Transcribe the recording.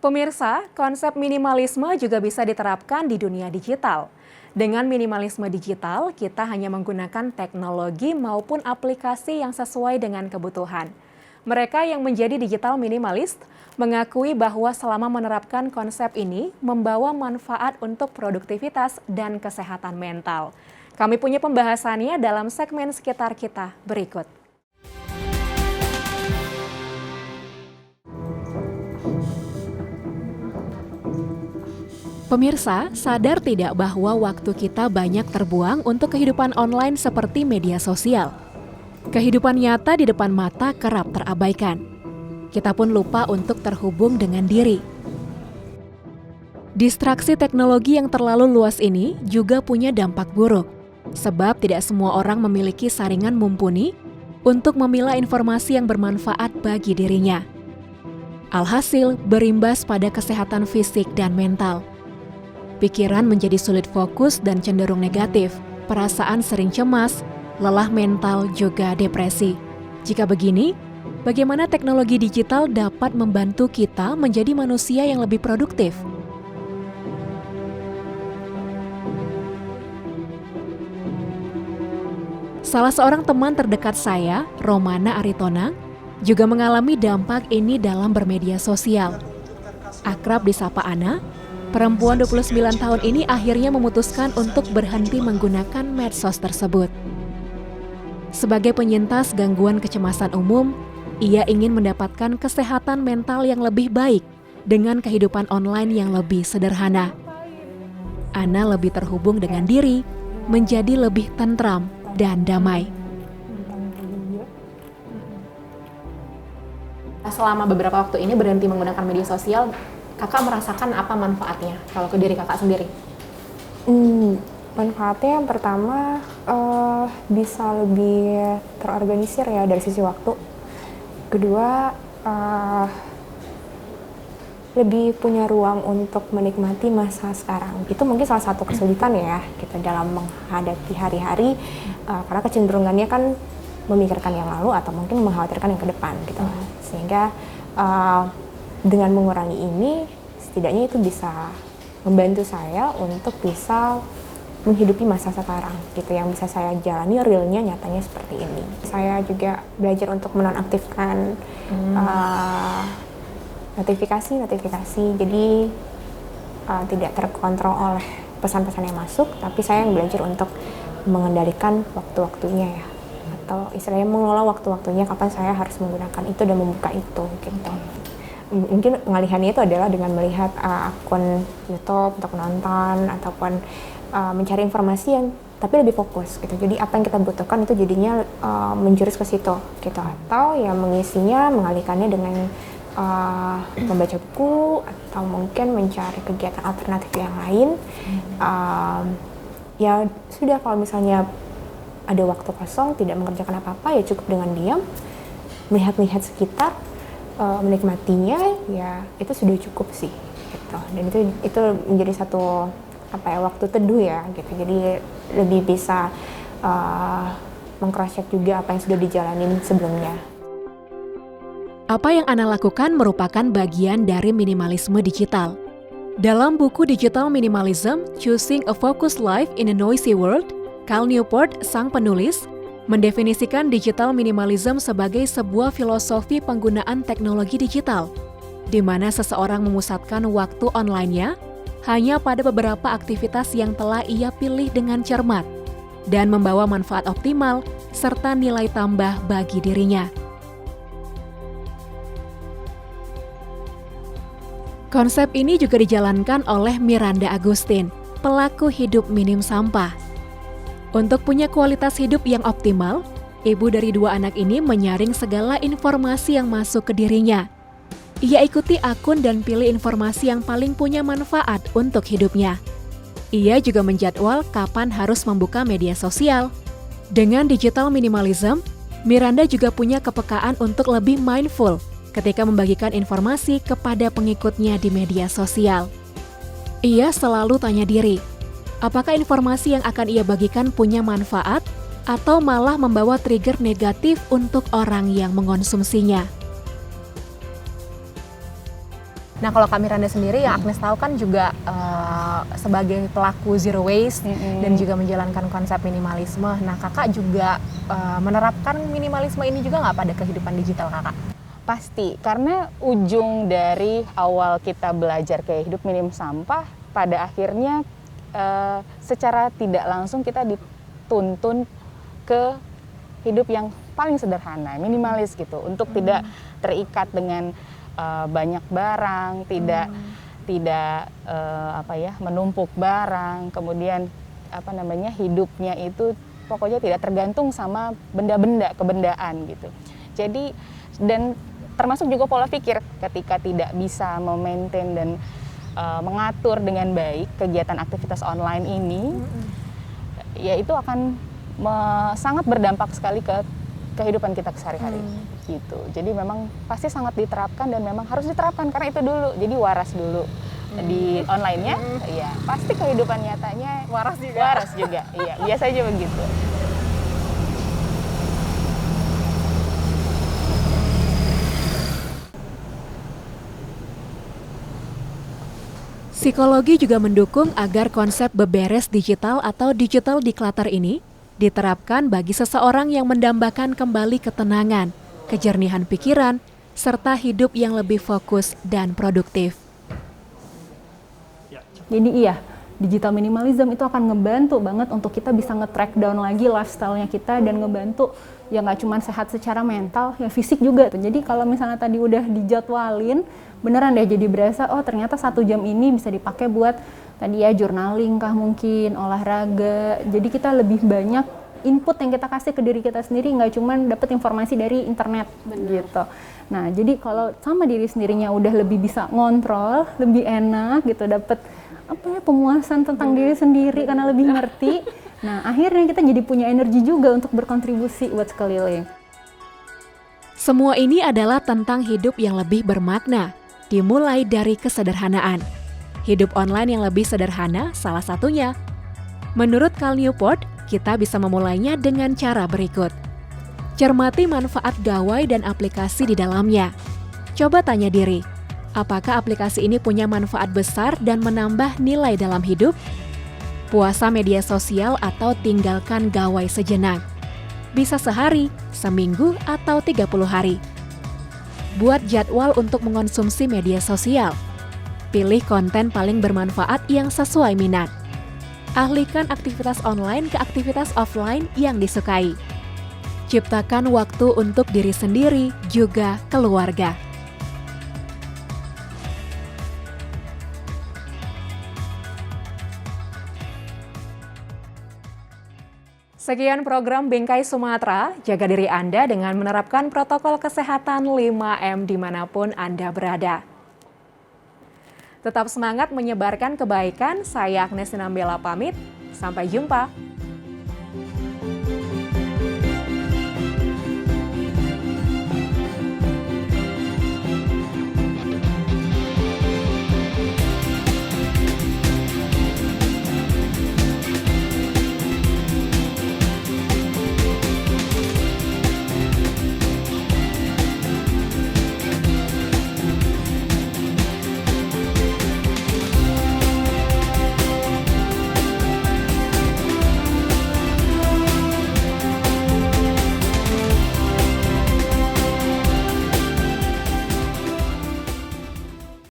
Pemirsa, konsep minimalisme juga bisa diterapkan di dunia digital. Dengan minimalisme digital, kita hanya menggunakan teknologi maupun aplikasi yang sesuai dengan kebutuhan. Mereka yang menjadi digital minimalis mengakui bahwa selama menerapkan konsep ini membawa manfaat untuk produktivitas dan kesehatan mental. Kami punya pembahasannya dalam segmen Sekitar Kita berikut. Pemirsa, sadar tidak bahwa waktu kita banyak terbuang untuk kehidupan online seperti media sosial? Kehidupan nyata di depan mata kerap terabaikan. Kita pun lupa untuk terhubung dengan diri. Distraksi teknologi yang terlalu luas ini juga punya dampak buruk, sebab tidak semua orang memiliki saringan mumpuni untuk memilah informasi yang bermanfaat bagi dirinya. Alhasil, berimbas pada kesehatan fisik dan mental. Pikiran menjadi sulit fokus dan cenderung negatif, perasaan sering cemas, lelah mental, juga depresi. Jika begini, bagaimana teknologi digital dapat membantu kita menjadi manusia yang lebih produktif? Salah seorang teman terdekat saya, Romana Aritonang, juga mengalami dampak ini dalam bermedia sosial. Akrab disapa Ana, perempuan 29 tahun ini akhirnya memutuskan untuk berhenti menggunakan medsos tersebut. Sebagai penyintas gangguan kecemasan umum, ia ingin mendapatkan kesehatan mental yang lebih baik dengan kehidupan online yang lebih sederhana. Ana lebih terhubung dengan diri, menjadi lebih tentram dan damai. Selama beberapa waktu ini berhenti menggunakan media sosial, kakak merasakan apa manfaatnya kalau ke diri kakak sendiri? Manfaatnya yang pertama bisa lebih terorganisir ya dari sisi waktu. Kedua, lebih punya ruang untuk menikmati masa sekarang. Itu mungkin salah satu kesulitan ya kita dalam menghadapi hari-hari, karena kecenderungannya kan memikirkan yang lalu atau mungkin mengkhawatirkan yang ke depan gitu. Sehingga dengan mengurangi ini, setidaknya itu bisa membantu saya untuk bisa menghidupi masa sekarang gitu, yang bisa saya jalani realnya nyatanya seperti ini. Saya juga belajar untuk menonaktifkan notifikasi, jadi tidak terkontrol oleh pesan-pesan yang masuk, tapi saya yang belajar untuk mengendalikan waktu-waktunya ya, atau istilahnya mengelola waktu-waktunya kapan saya harus menggunakan itu dan membuka itu gitu. Mungkin pengalihannya itu adalah dengan melihat akun YouTube untuk nonton ataupun mencari informasi yang tapi lebih fokus gitu. Jadi apa yang kita butuhkan itu jadinya menjurus ke situ gitu, atau ya mengisinya, mengalihkannya dengan membaca buku atau mungkin mencari kegiatan alternatif yang lain. Ya sudah, kalau misalnya ada waktu kosong tidak mengerjakan apa-apa, ya cukup dengan diam, melihat-lihat sekitar, menikmatinya, ya itu sudah cukup sih gitu. Dan itu menjadi satu waktu teduh ya gitu. Jadi lebih bisa meng-cross check juga apa yang sudah dijalanin sebelumnya. Apa yang Ana lakukan merupakan bagian dari minimalisme digital. Dalam buku Digital Minimalism, Choosing a Focused Life in a Noisy World, Cal Newport, sang penulis, mendefinisikan digital minimalism sebagai sebuah filosofi penggunaan teknologi digital, di mana seseorang memusatkan waktu online-nya hanya pada beberapa aktivitas yang telah ia pilih dengan cermat dan membawa manfaat optimal serta nilai tambah bagi dirinya. Konsep ini juga dijalankan oleh Miranda Agustin, pelaku hidup minim sampah. Untuk punya kualitas hidup yang optimal, ibu dari 2 anak ini menyaring segala informasi yang masuk ke dirinya. Ia ikuti akun dan pilih informasi yang paling punya manfaat untuk hidupnya. Ia juga menjadwal kapan harus membuka media sosial. Dengan digital minimalism, Miranda juga punya kepekaan untuk lebih mindful ketika membagikan informasi kepada pengikutnya di media sosial. Ia selalu tanya diri, apakah informasi yang akan ia bagikan punya manfaat atau malah membawa trigger negatif untuk orang yang mengonsumsinya. Nah, kalau Kak Miranda sendiri yang Agnes tahu kan juga sebagai pelaku zero waste dan juga menjalankan konsep minimalisme. Nah, Kakak juga menerapkan minimalisme ini juga nggak pada kehidupan digital Kakak? Pasti, karena ujung dari awal kita belajar kayak hidup minim sampah, pada akhirnya secara tidak langsung kita dituntun ke hidup yang paling sederhana, minimalis gitu, untuk tidak terikat dengan banyak barang, tidak menumpuk barang, kemudian hidupnya itu pokoknya tidak tergantung sama benda-benda, kebendaan gitu. Jadi dan termasuk juga pola pikir ketika tidak bisa memaintain dan mengatur dengan baik kegiatan aktivitas online ini, ya itu akan sangat berdampak sekali ke kehidupan kita sehari-hari gitu. Jadi memang pasti sangat diterapkan dan memang harus diterapkan karena itu dulu. Jadi waras dulu di online-nya, ya pasti kehidupan nyatanya waras juga. Waras juga, iya biasanya begitu. Psikologi juga mendukung agar konsep beberes digital atau digital declutter ini diterapkan bagi seseorang yang mendambakan kembali ketenangan, kejernihan pikiran, serta hidup yang lebih fokus dan produktif. Jadi iya, digital minimalism itu akan ngebantu banget untuk kita bisa nge-track down lagi lifestyle-nya kita dan ngebantu ya nggak cuma sehat secara mental, ya fisik juga. Jadi kalau misalnya tadi udah dijadwalin, beneran deh jadi berasa, oh ternyata 1 jam ini bisa dipakai buat tadi ya journaling kah mungkin, olahraga. Jadi kita lebih banyak input yang kita kasih ke diri kita sendiri, nggak cuma dapat informasi dari internet. Bener. Gitu. Nah jadi kalau sama diri sendirinya udah lebih bisa ngontrol, lebih enak gitu, dapat pemuasan tentang diri sendiri karena lebih ngerti. Nah akhirnya kita jadi punya energi juga untuk berkontribusi buat sekeliling. Semua ini adalah tentang hidup yang lebih bermakna, dimulai dari kesederhanaan. Hidup online yang lebih sederhana salah satunya. Menurut Cal Newport, kita bisa memulainya dengan cara berikut. Cermati manfaat gawai dan aplikasi di dalamnya. Coba tanya diri, apakah aplikasi ini punya manfaat besar dan menambah nilai dalam hidup? Puasa media sosial atau tinggalkan gawai sejenak. Bisa sehari, seminggu, atau 30 hari. Buat jadwal untuk mengonsumsi media sosial. Pilih konten paling bermanfaat yang sesuai minat. Alihkan aktivitas online ke aktivitas offline yang disukai. Ciptakan waktu untuk diri sendiri, juga keluarga. Sekian program Bingkai Sumatera. Jaga diri Anda dengan menerapkan protokol kesehatan 5M dimanapun Anda berada. Tetap semangat menyebarkan kebaikan. Saya Agnes Sinambela pamit. Sampai jumpa.